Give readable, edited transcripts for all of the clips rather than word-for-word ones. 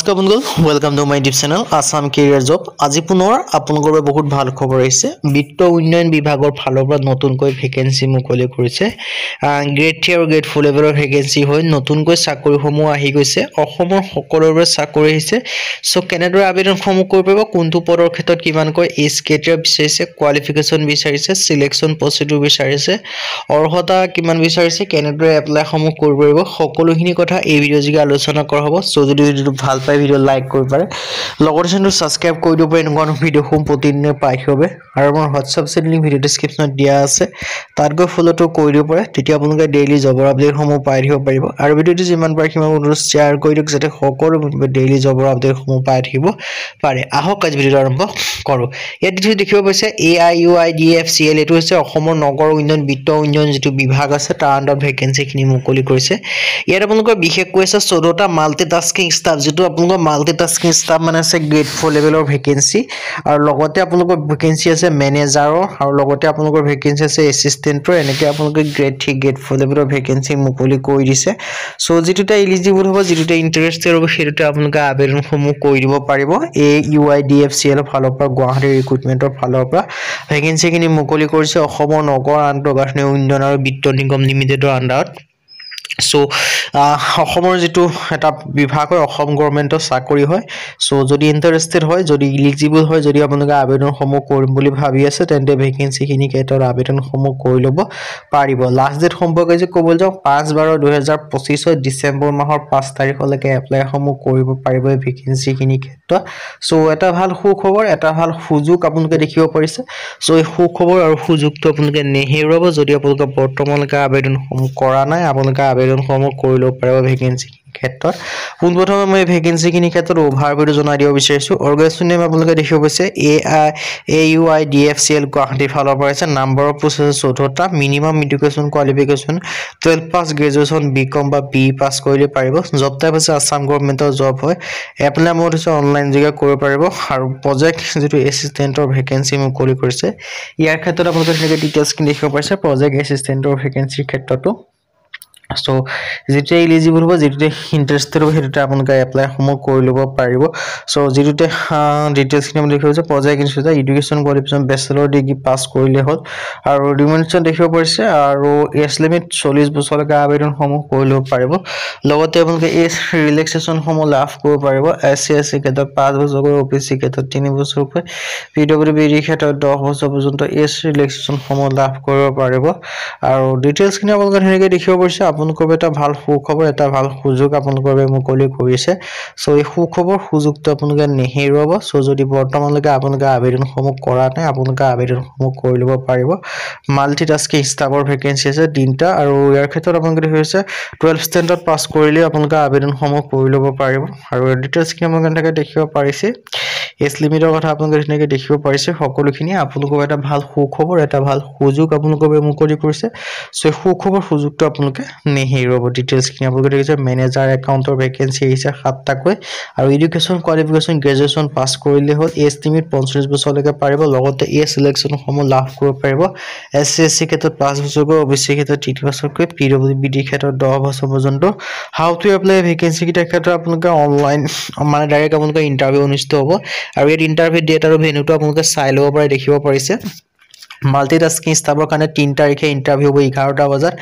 নমস্কাৰ বন্ধুসকল, welcome to my YouTube channel Assam career job. আজি পুনৰ আপোনালোকৰ বাবে বহুত ভাল খবৰ আহিছে। বিত্ত উন্নয়ন বিভাগৰ ফালৰ পৰা নতুনকৈ ভেকেন্সি মুকলি কৰিছে। গ্ৰেড 3 আৰু গ্ৰেড 4 লেভেলৰ ভেকেন্সি হয়। নতুনকৈ চাকৰিসমূহ আহি গৈছে। অসমৰ সকলোৰে চাকৰি আহিছে। সো কেনেদৰে আবেদনসমূহ কৰিব পাৰিব, কোনটো পদৰ ক্ষেত্ৰত কিমানকৈ এজ ক্ৰাইটেৰিয়া বিচাৰিছে, কোৱালিফিকেশ্যন বিচাৰিছে, সিলেকশ্যন প্ৰচিডিউৰ বিচাৰিছে, অৰ্হতা কিমান বিচাৰিছে, কেনেদৰে এপ্লাইসমূহ কৰিব পাৰিব, সকলোখিনি কথা এই ভিডিঅ' যোগে আলোচনা কৰা হ'ব। সো যদি ভিডিঅ'টো ভাল পায় ভিডিঅ' লাইক কৰিব পাৰে, লগতে চেনেলটো ছাবস্ক্ৰাইব কৰি দিব পাৰে এনেকুৱা ভিডিঅ'সমূহ প্ৰতিদিনে পাই থাকিব। আৰু মোৰ হোৱাটছআপ চেনেল ভিডিঅ' ডেছক্ৰিপশ্যনত দিয়া আছে, তাত গৈ ফ'ল'টো কৰি দিব পাৰে। তেতিয়া আপোনালোকে ডেইলি জবৰ আপডেটসমূহ পাই থাকিব পাৰিব। আৰু ভিডিঅ'টো যিমান পাৰে সিমান শ্বেয়াৰ কৰি দিয়ক, যাতে সকলো বন্ধুৱে ডেইলি জবৰ আপডেটসমূহ পাই থাকিব পাৰে। আহক আজি ভিডিঅ'টো আৰম্ভ কৰোঁ। ইয়াত দেখিব পাইছে AIUIDFCL, এইটো হৈছে অসমৰ নগৰ উন্নয়ন বিত্ত উন্নয়ন যিটো বিভাগ আছে, তাৰ আণ্ডাৰত ভেকেন্সিখিনি মুকলি কৰিছে। ইয়াত আপোনালোকৰ বিশেষকৈ আছে 14টা মাল্টিটাস্কিং ষ্টাফ, যিটো আপোনালোকৰ মাল্টিটাস্কিং ষ্টাফ মানে আছে গ্ৰেড 4 লেভেলৰ ভেকেন্সি। আৰু লগতে আপোনালোকৰ ভেকেন্সি আছে মেনেজাৰৰ, আৰু লগতে আপোনালোকৰ ভেকেন্সি আছে এছিষ্টেণ্টৰ। এনেকৈ আপোনালোকে গ্ৰেড 3 গ্ৰেড 4 লেভেলৰ ভেকেন্সি মুকলি কৰি দিছে। চ' যিটোতে এলিজিবল হ'ব, যিটোতে ইণ্টাৰেষ্টেড হ'ব, সেইটোতে আপোনালোকে আবেদনসমূহ কৰি দিব পাৰিব। AIUIDFCL ফালৰ পৰা, গুৱাহাটী ৰিক্ৰুটমেণ্টৰ ফালৰ পৰা ভেকেন্সিখিনি মুকলি কৰিছে অসমৰ নগৰ আন্তঃগাঁথনি উন্নয়ন আৰু বিত্ত নিগম লিমিটেডৰ আণ্ডাৰত। সো অসমৰ যিটো এটা বিভাগ হয়, অসম গভৰ্ণমেণ্টৰ চাকৰি হয়। সো যদি ইণ্টাৰেষ্টেড হয়, যদি ইলিজিবল হয়, যদি আপোনালোকে আবেদনসমূহ কৰিম বুলি ভাবি আছে, তেন্তে ভেকেন্সিখিনি ক্ষেত্ৰত আবেদনসমূহ কৰি ল'ব পাৰিব। লাষ্ট ডেট সম্পৰ্কে যে ক'বলৈ যাওঁ, 5/12/2025 ডিচেম্বৰ মাহৰ 5 তাৰিখলৈকে এপ্লাইসমূহ কৰিব পাৰিব এই ভেকেন্সিখিনি ক্ষেত্ৰত। সো এটা ভাল সুখবৰ, এটা ভাল সুযোগ আপোনালোকে দেখিব পাৰিছে। সো এই সুখবৰ আৰু সুযোগটো আপোনালোকে নেহেৰুৱাব। যদি আপোনালোকে বৰ্তমানলৈকে আবেদনসমূহ কৰা নাই, আপোনালোকে আবেদনসমূহ কৰি ল'ব পাৰিব ভেকেন্সি ক্ষেত্ৰত। পোনপ্ৰথমে মই ভেকেন্সিখিনি ক্ষেত্ৰত অভাৰভিউ জনাই দিব বিচাৰিছোঁ। অৰ্গেনাইজেশ্যন নেম আপোনালোকে দেখিব পাইছে AIUIDFCL গুৱাহাটীৰ ফালৰ পৰা আছে। নাম্বাৰ অফ পোষ্ট আছে 14টা। মিনিমাম এডুকেশ্যন কোৱালিফিকেশ্যন 12 পাছ গ্ৰেজুৱেশ্যন BCom বা BE পাছ কৰিলে পাৰিব। জব টাইপ আছে আছাম গভৰ্ণমেণ্টৰ জব হয়। এপ্লাই মোড হৈছে অনলাইন যোগে কৰিব পাৰিব। আৰু প্ৰজেক্ট যিটো এছিষ্টেণ্টৰ ভেকেন্সি মুকলি কৰিছে, ইয়াৰ ক্ষেত্ৰত আপোনালোকে তেনেকৈ ডিটেইলছখিনি দেখিব পাৰিছে প্ৰজেক্ট এছিষ্টেণ্টৰ ভেকেন্সিৰ ক্ষেত্ৰতো। সো যিটোতে ইলিজিবল হ'ব, যিটোতে ইণ্টাৰেষ্টেড হ'ব, সেইটোতে আপোনালোকে এপ্লাইসমূহ কৰি ল'ব পাৰিব। সো যিটোতে ডিটেইলছখিনি আমি দেখিব পাইছোঁ, project institute education qualification bachelor degree pass কৰিলে হ'ল। আৰু ৰিমুনেশ্যন দেখিব পাৰিছে, আৰু এজ লিমিট 40 বছৰলৈকে আবেদনসমূহ কৰি ল'ব পাৰিব। লগতে আপোনালোকে এজ ৰিলেক্সেশ্যনসমূহ লাভ কৰিব পাৰিব। SC SC ক্ষেত্ৰত 5 বছৰকৈ, OBC ক্ষেত্ৰত 3 বছৰকৈ, PWBD ক্ষেত্ৰত 10 বছৰ পৰ্যন্ত এজ ৰিলেক্সেশ্যনসমূহ লাভ কৰিব পাৰিব। আৰু ডিটেইলছখিনি আপোনালোকে ধুনীয়াকৈ দেখিব পাৰিছে। আপোনালোকৰ এটা ভাল সুখবৰ, এটা ভাল সুযোগ আপোনালোকৰ বাবে মুকলি কৰিছে। সো এই সুখবৰ সুযোগটো আপোনালোকে নেহেৰুৱাব। সো যদি বৰ্তমানলৈকে আপোনালোকে আবেদনসমূহ কৰা নাই, আপোনালোকে আবেদনসমূহ কৰি ল'ব পাৰিব। মাল্টিটাস্কিং ষ্টাফৰ ভেকেন্সি আছে 3টা। আৰু ইয়াৰ ক্ষেত্ৰত আপোনালোকে দেখিছে 12 ষ্টেণ্ডাৰ্ড পাছ কৰিলে আপোনালোকে আবেদনসমূহ কৰি ল'ব পাৰিব। আৰু ডিটেইলছখিনি আপোনালোকে এনেকৈ দেখিব পাৰিছে। এজ লিমিটৰ কথা আপোনালোকে ধুনীয়াকৈ দেখিব পাৰিছে। সকলোখিনি আপোনালোকৰ এটা ভাল সুখবৰ, এটা ভাল সুযোগ আপোনালোকৰ বাবে মুকলি কৰিছে। সো এই সুখবৰ সুযোগটো আপোনালোকে নেহেৰুৱাব। ডিটেইলছখিনি আপোনালোকে দেখিছে মেনেজাৰ একাউণ্টৰ ভেকেন্সি আহিছে 7টাকৈ। আৰু এডুকেশ্যন কোৱালিফিকেশ্যন গ্ৰেজুৱেশ্যন পাছ কৰিলে হ'ল। এজ লিমিট 45 বছৰলৈকে পাৰিব। লগতে এজ ছিলেকশ্যনসমূহ লাভ কৰিব পাৰিব। SC SC ক্ষেত্ৰত 5 বছৰকৈ, OBC ক্ষেত্ৰত 3 বছৰকৈ, PWBD ক্ষেত্ৰত 10 বছৰ পৰ্যন্ত। হাউ টু এপ্লাই ভেকেন্সিকেইটাৰ ক্ষেত্ৰত আপোনালোকে অনলাইন মানে ডাইৰেক্ট আপোনালোকে ইণ্টাৰভিউ অনুষ্ঠিত হ'ব। আৰু ইয়াত ইণ্টাৰভিউ ডেট আৰু ভেন্যুটো আপোনালোকে চাই ল'ব পাৰে, দেখিব পাৰিছে। মাল্টিটাস্কিং ষ্টাফৰ কাৰণে 3 তাৰিখে ইণ্টাৰভিউ হ'ব 11টা বজাত।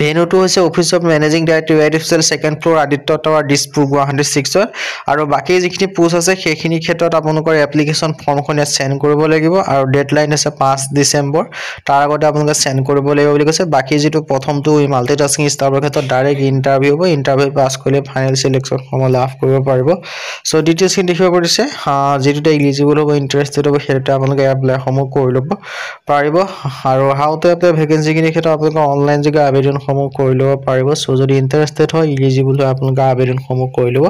ভেন্যুটো হৈছে office of managing director UIDFCL 2nd floor Aditya tower Dispur Guwahati 6ত। আৰু বাকী যিখিনি পোষ্ট আছে সেইখিনি ক্ষেত্ৰত আপোনালোকৰ এপ্লিকেশ্যন ফৰ্মখন ইয়াত চেণ্ড কৰিব লাগিব। আৰু ডেডলাইন আছে 5 ডিচেম্বৰ, তাৰ আগতে আপোনালোকে চেণ্ড কৰিব লাগিব বুলি কৈছে। বাকী যিটো প্ৰথমটো মাল্টিটাস্কিং ষ্টাফৰ ক্ষেত্ৰত ডাইৰেক্ট ইণ্টাৰভিউ হ'ব। ইণ্টাৰভিউ পাছ কৰিলে ফাইনেল ছিলেকশ্যনসমূহ লাভ কৰিব পাৰিব। সো ডিটেইলছখিনি দেখিব পাৰিছে। যিটোতে ইলিজিবল হ'ব, ইণ্টাৰেষ্টেড হ'ব, সেইটোতে আপোনালোকে এপ্লাইসমূহ কৰি ল'ব পাৰিব। আৰু হাউ টু এপ্লাই ভেকেন্সিখিনিৰ ক্ষেত্ৰত আপোনালোকে অনলাইন যোগে আবেদনসমূহ কৰি ল'ব পাৰিব। সো যদি ইণ্টাৰেষ্টেড হয়, ইলিজিবল হয়, আপোনালোকে আবেদনসমূহ কৰি ল'ব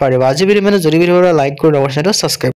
পাৰিব। আজি ভিডিঅ' যদি ভিডিঅ'টো লাইক কৰি লগৰ চেনেলটো ছাবস্ক্ৰাইব